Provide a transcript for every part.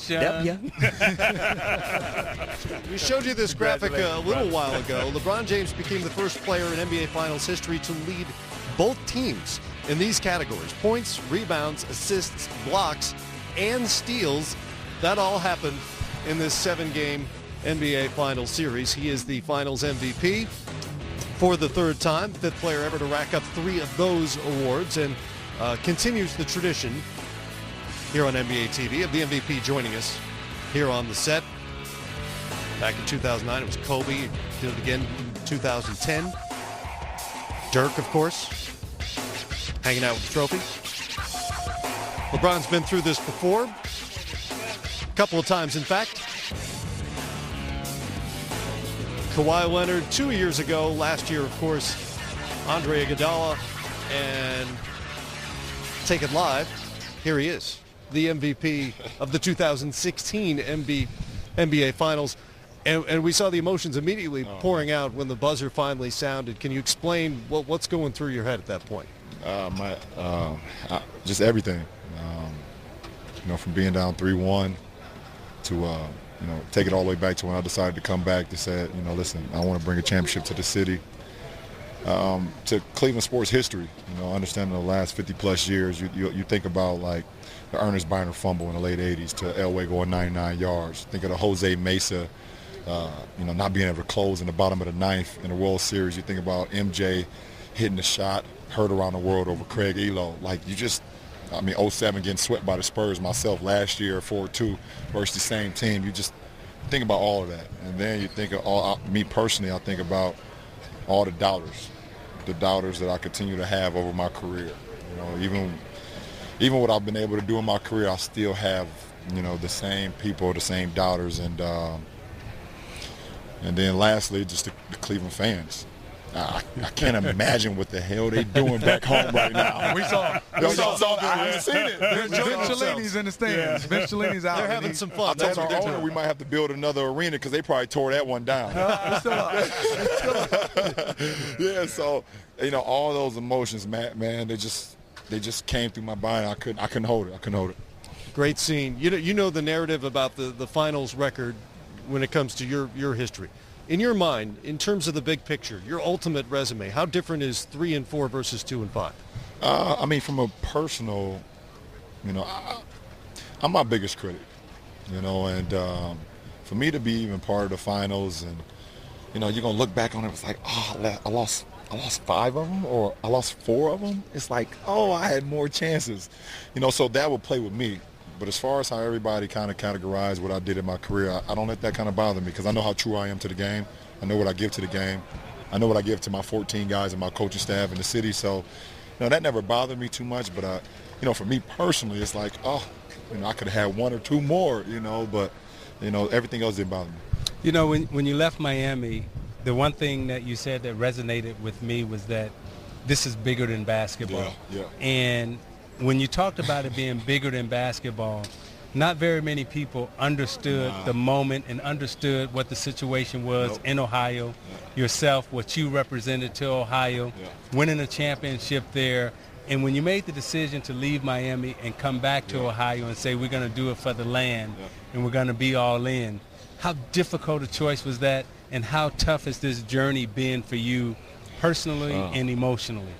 Yeah. We showed you this graphic a little while ago. LeBron James became the first player in NBA Finals history to lead both teams in these categories: points, rebounds, assists, blocks, and steals. That all happened in this 7-game NBA Finals series. He is the Finals MVP for the third time, fifth player ever to rack up 3 of those awards, and continues the tradition here on NBA TV of the MVP joining us here on the set. Back in 2009, it was Kobe. Did it again in 2010. Dirk, of course, hanging out with the trophy. LeBron's been through this before, a couple of times, in fact. Kawhi Leonard 2 years ago. Last year, of course, Andre Iguodala. And take it live, here he is, the MVP of the 2016 NBA Finals. And we saw the emotions immediately pouring out when the buzzer finally sounded. Can you explain what's going through your head at that point? Just everything. From being down 3-1 to, take it all the way back to when I decided to come back. They said, listen, I want to bring a championship to the city. To Cleveland sports history, understanding the last 50-plus years, you think about, like, the Ernest Biner fumble in the late 80s to Elway going 99 yards. Think of the Jose Mesa, not being able to close in the bottom of the ninth in the World Series. You think about MJ hitting the shot, heard around the world over Craig Elo. Like, 07 getting swept by the Spurs myself last year, 4-2 versus the same team. You just think about all of that. And then you think of me personally, I think about all the doubters that I continue to have over my career. Even what I've been able to do in my career, I still have, the same people, the same doubters. And then lastly, just the Cleveland fans. I can't imagine what the hell they doing back home right now. We saw I haven't seen it. Vince Cellini's in the stands. Yeah. Vince Cellini's out. They're having some fun. I told our owner we might have to build another arena because they probably tore that one down. It's still up. Yeah, so all those emotions, man, they just came through my body. I couldn't hold it. Great scene. You know the narrative about the finals record when it comes to your history. In your mind, in terms of the big picture, your ultimate resume, how different is 3-4 versus 2-5? From a personal, I'm my biggest critic, and for me to be even part of the finals, and you're gonna look back on it, it's like, I lost 5 of them, or I lost 4 of them. It's like, I had more chances, so that would play with me. But as far as how everybody kind of categorized what I did in my career, I don't let that kind of bother me because I know how true I am to the game. I know what I give to the game. I know what I give to my 14 guys and my coaching staff in the city. So, that never bothered me too much. But, for me personally, it's like, I could have had 1 or 2 more, but, everything else didn't bother me. When you left Miami, the one thing that you said that resonated with me was that this is bigger than basketball. Yeah. And when you talked about it being bigger than basketball, not very many people understood the moment and understood what the situation was in Ohio, yourself, what you represented to Ohio, winning a championship there. And when you made the decision to leave Miami and come back to Ohio and say, we're going to do it for the land and we're going to be all in, how difficult a choice was that, and how tough has this journey been for you personally and emotionally?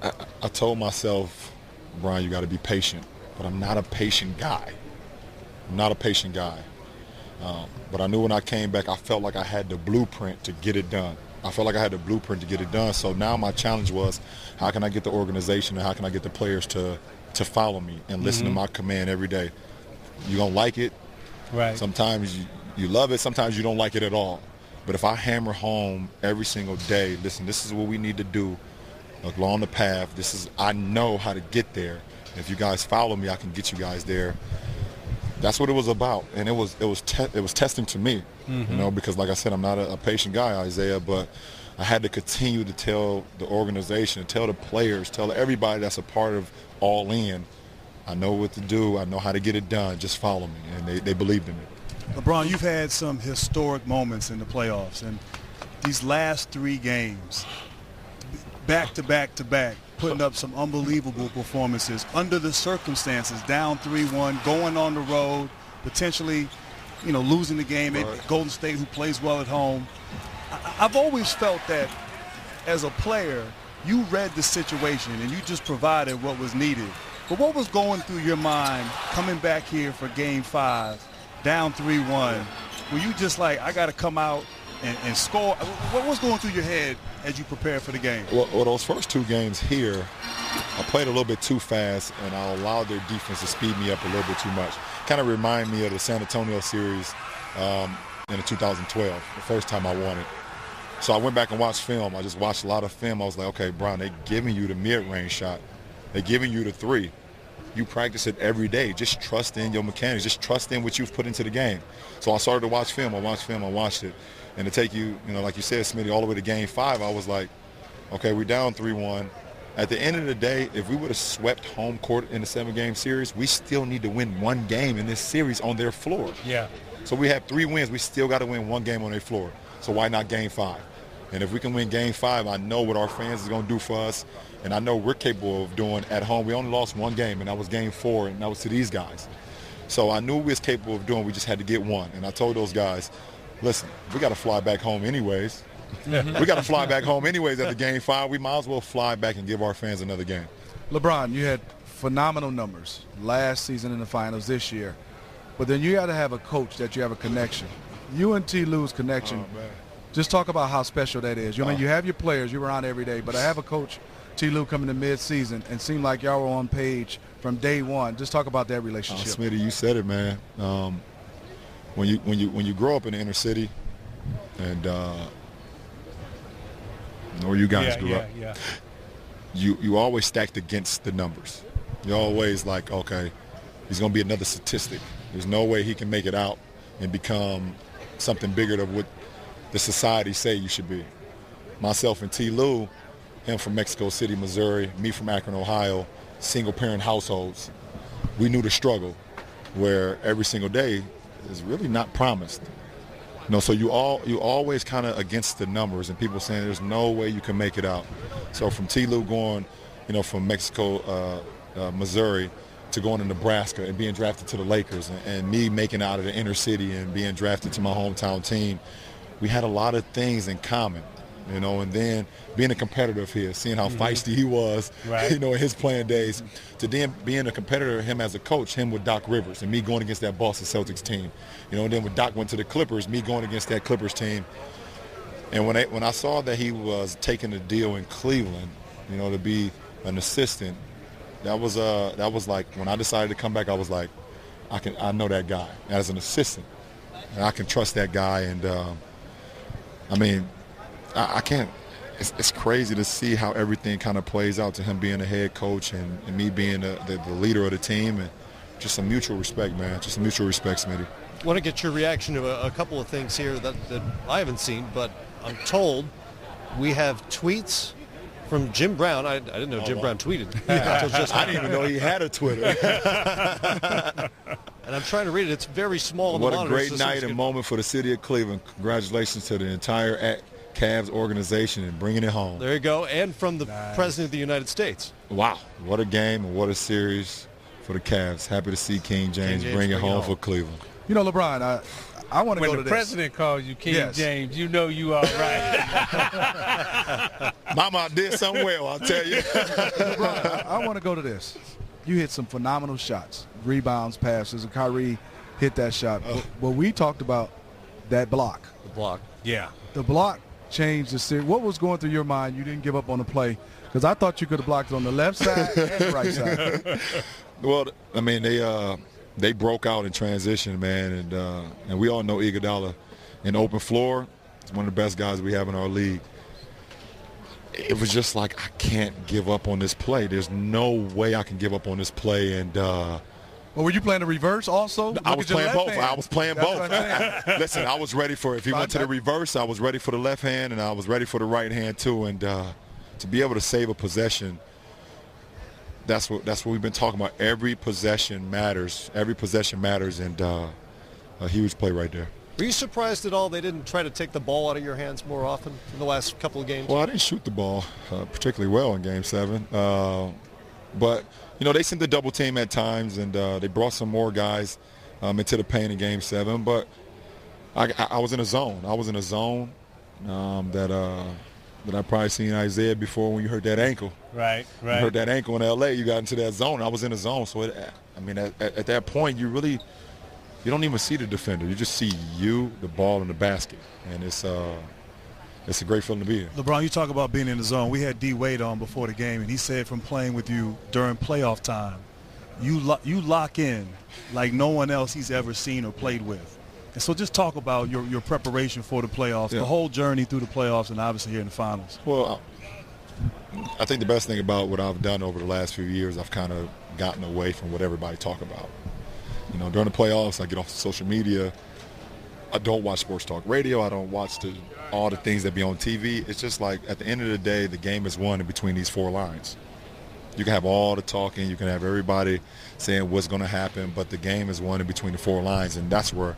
I told myself, Brian, you got to be patient, but I'm not a patient guy. But I knew when I came back, I felt like I had the blueprint to get it done. So now my challenge was, how can I get the organization and how can I get the players to follow me and listen to my command every day? You don't like it. Right. Sometimes you love it. Sometimes you don't like it at all. But if I hammer home every single day, listen, this is what we need to do along the path. I know how to get there. If you guys follow me, I can get you guys there. That's what it was about, and it was testing to me, because like I said, I'm not a patient guy, Isaiah, but I had to continue to tell the organization, tell the players, tell everybody that's a part of All In, I know what to do, I know how to get it done, just follow me, and they believed in me. LeBron, you've had some historic moments in the playoffs, and these last 3 games, back to back to back, putting up some unbelievable performances under the circumstances, down 3-1, going on the road, potentially, losing the game at Golden State, who plays well at home. I've always felt that as a player, you read the situation and you just provided what was needed. But what was going through your mind coming back here for Game 5, down 3-1? Were you just like, I got to come out and score? What was going through your head as you prepared for the game? Well, those first 2 games here, I played a little bit too fast, and I allowed their defense to speed me up a little bit too much. Kind of remind me of the San Antonio series in the 2012, the first time I won it. So I went back and watched film. I just watched a lot of film. I was like, okay, Brian, they're giving you the mid-range shot. They're giving you the 3. You practice it every day. Just trust in your mechanics. Just trust in what you've put into the game. So I started to watch film. I watched it. And to take you, like you said, Smitty, all the way to Game 5, I was like, okay, we're down 3-1. At the end of the day, if we would have swept home court in the 7-game series, we still need to win 1 game in this series on their floor. Yeah. So we have 3 wins. We still got to win 1 game on their floor. So why not Game 5? And if we can win Game 5, I know what our fans is going to do for us, and I know we're capable of doing at home. We only lost 1 game, and that was Game 4, and that was to these guys. So I knew we was capable of doing. We just had to get 1. And I told those guys, listen, we got to fly back home anyways. We got to fly back home anyways after Game 5. We might as well fly back and give our fans another game. LeBron, you had phenomenal numbers last season in the finals this year. But then you got to have a coach that you have a connection. You and T. Lue's connection. Oh, man. Just talk about how special that is. You know, you have your players, you're around every day, but I have a coach, T. Lue, coming to mid-season and seemed like y'all were on page from day one. Just talk about that relationship. Smitty, you said it, man. When you grow up in the inner city, and where you guys grew up, you always stacked against the numbers. You're always like, okay, he's going to be another statistic. There's no way he can make it out and become something bigger than what the society say you should be. Myself and T. Lue, him from Mexico City, Missouri, me from Akron, Ohio, single-parent households, we knew the struggle where every single day is really not promised. So you always kind of against the numbers, and people saying there's no way you can make it out. So from T. Lue going, from Mexico, Missouri, to going to Nebraska and being drafted to the Lakers, and me making it out of the inner city and being drafted to my hometown team, we had a lot of things in common, and then being a competitor of his, seeing how feisty he was, in his playing days, to then being a competitor, him as a coach, him with Doc Rivers, and me going against that Boston Celtics team, and then when Doc went to the Clippers, me going against that Clippers team. And when I saw that he was taking a deal in Cleveland, to be an assistant, that was like, when I decided to come back, I was like, I know that guy as an assistant, and I can trust that guy. And I can't. It's crazy to see how everything kind of plays out, to him being a head coach and me being the leader of the team, and just some mutual respect, man. Just some mutual respect, Smitty. I want to get your reaction to a couple of things here that I haven't seen, but I'm told we have tweets from Jim Brown. I didn't know Jim Brown tweeted. Until just I didn't even know he had a Twitter. And I'm trying to read it. It's very small. What a great night and moment for the city of Cleveland. Congratulations to the entire Cavs organization and bringing it home. There you go. And from the President of the United States. Wow. What a game and what a series for the Cavs. Happy to see King James bring it home for Cleveland. LeBron, I want to go to this. When the president calls you King James, you know you all right. Mama did something well, I'll tell you. LeBron, I want to go to this. You hit some phenomenal shots, rebounds, passes, and Kyrie hit that shot. But we talked about that block. The block. Yeah. The block changed the series. What was going through your mind? You didn't give up on the play, because I thought you could have blocked it on the left side and the right side. Well, they broke out in transition, man, and we all know Iguodala in open floor. He's one of the best guys we have in our league. It was just like, I can't give up on this play. There's no way I can give up on this play. And well, were you playing the reverse also? I was playing both. Listen, I was ready for, if he went to the reverse, I was ready for the left hand, and I was ready for the right hand too. And to be able to save a possession, that's what we've been talking about. Every possession matters. Every possession matters, and a huge play right there. Were you surprised at all they didn't try to take the ball out of your hands more often in the last couple of games? Well, I didn't shoot the ball particularly well in Game 7. But, they sent the double team at times, and they brought some more guys into the paint in Game 7. But I was in a zone. I was in a zone that I probably seen Isaiah before when you hurt that ankle. Right. You hurt that ankle in L.A., you got into that zone. I was in a zone. So, at that point, you don't even see the defender. You just see the ball, in the basket. And it's a great feeling to be in. LeBron, you talk about being in the zone. We had D. Wade on before the game, and he said from playing with you during playoff time, you lock in like no one else he's ever seen or played with. And so just talk about your preparation for the playoffs, the whole journey through the playoffs, and obviously here in the finals. Well, I think the best thing about what I've done over the last few years, I've kind of gotten away from what everybody talk about. During the playoffs, I get off social media. I don't watch sports talk radio. I don't watch all the things that be on TV. It's just like at the end of the day, the game is won in between these four lines. You can have all the talking. You can have everybody saying what's going to happen, but the game is won in between the four lines, and that's where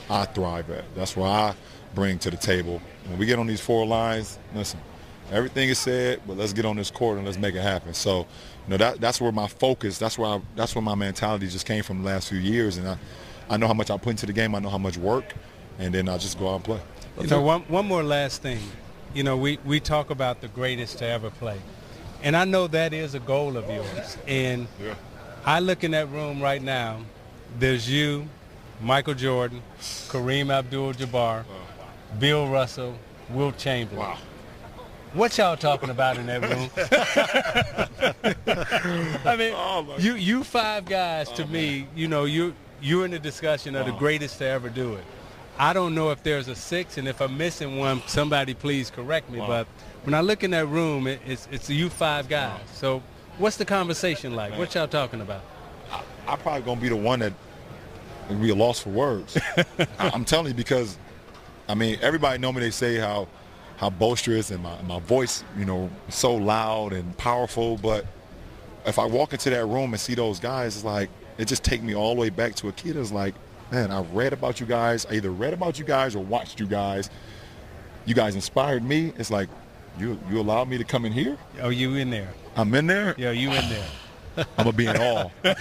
I thrive at. That's where I bring to the table. When we get on these four lines, listen, everything is said, but let's get on this court and let's make it happen. So, that's where my focus, that's where my mentality just came from the last few years, and I know how much I put into the game. I know how much work, and then I just go out and play. One more last thing. We talk about the greatest to ever play, and I know that is a goal of yours. And I look in that room right now. There's you, Michael Jordan, Kareem Abdul-Jabbar, Bill Russell, Wilt Chamberlain. Wow. What y'all talking about in that room? I mean, you five guys, to me, you're in the discussion of the greatest to ever do it. I don't know if there's a six, and if I'm missing one, somebody please correct me. But when I look in that room, it's you five guys. So what's the conversation like? What y'all talking about? I'm probably going to be the one that will be a loss for words. I'm telling you, because, everybody know me. They say how boisterous and my voice, so loud and powerful. But if I walk into that room and see those guys, it's like it just take me all the way back to a kid. It's like, man, I read about you guys. I either read about you guys or watched you guys. You guys inspired me. It's like you allowed me to come in here. Oh, you in there? I'm in there. Yeah, you in there. I'm gonna be in awe. I'm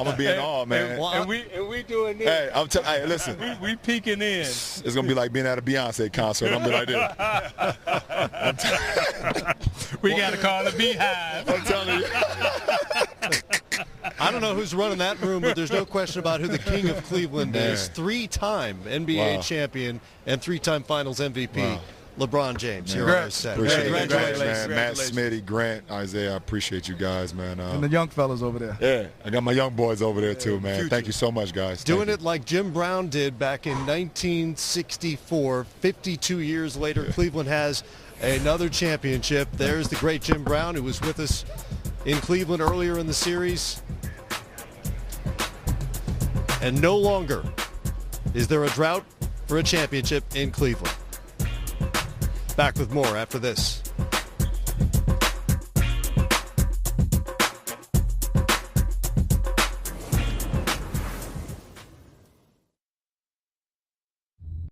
gonna be in awe, man. And we doing this. Hey, listen. We peeking in. It's gonna be like being at a Beyonce concert. I'm gonna be like this. We gotta call the Beehive. I'm telling you. I don't know who's running that room, but there's no question about who the king of Cleveland is. 3-time NBA champion and 3-time Finals MVP. LeBron James, here on our set. Appreciate it, Congratulations. man. Matt, Smitty, Grant, Isaiah, I appreciate you guys, man. And the young fellas over there. Yeah, I got my young boys over there too, man. Future. Thank you so much, guys. Doing it like Jim Brown did back in 1964. 52 years later, Cleveland has another championship. There's the great Jim Brown, who was with us in Cleveland earlier in the series. And no longer is there a drought for a championship in Cleveland. Back with more after this.